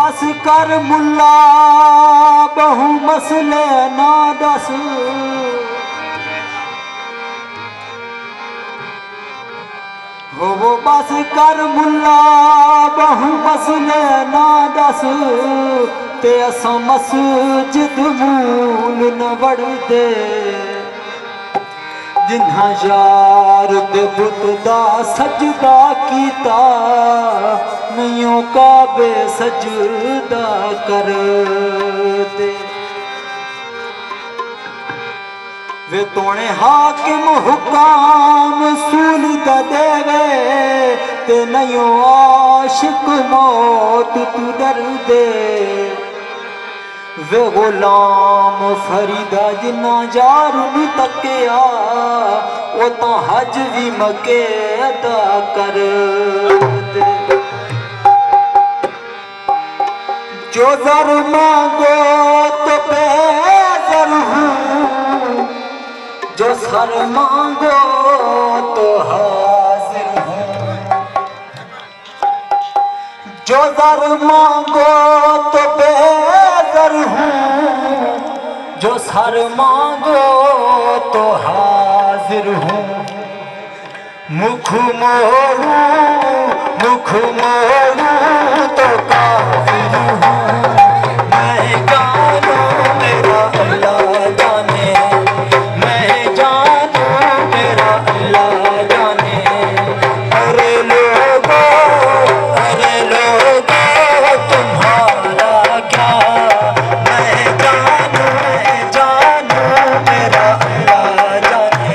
बस कर मुल्ला बहु मसले ना दस। वो बस कर मुल्ला बहु मसले ना दस। ते असां मस्जिद मूल न वड़दे जिन्हां यार दे बुत दा सजदा कीता नहियों काबे सजदा कर दे। वे तोणे हाकिम हुकाम सूल दा देवे ते नहियों आशिक मौत तू डर दे। वे गुलाम फरीदा जिन्ना यार नू तकिया वो तो हज भी मके अदा कर दे। जो दर मांगो तो बेदर हूँ, जो सर मांगो तो हाजिर हूँ। जो दर मांगो तो बेदर हूँ, जो सर मांगो तो हाजिर हूँ। मुख मोड़ू तो काफिर हूँ। मैं जानू मेरा अल्लाह जाने, मैं जानू मेरा अल्लाह जाने। अरे लोगो तुम्हारा क्या, मैं जानू मेरा अल्लाह जाने।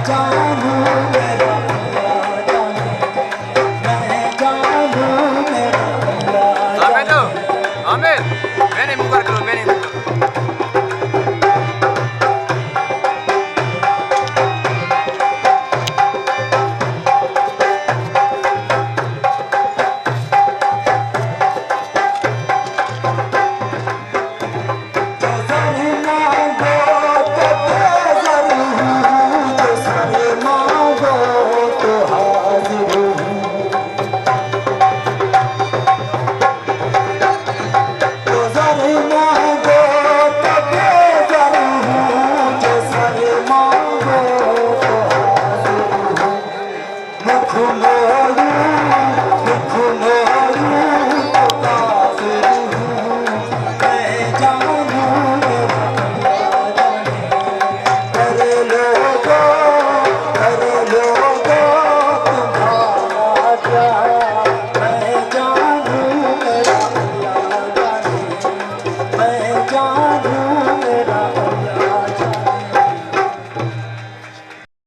जान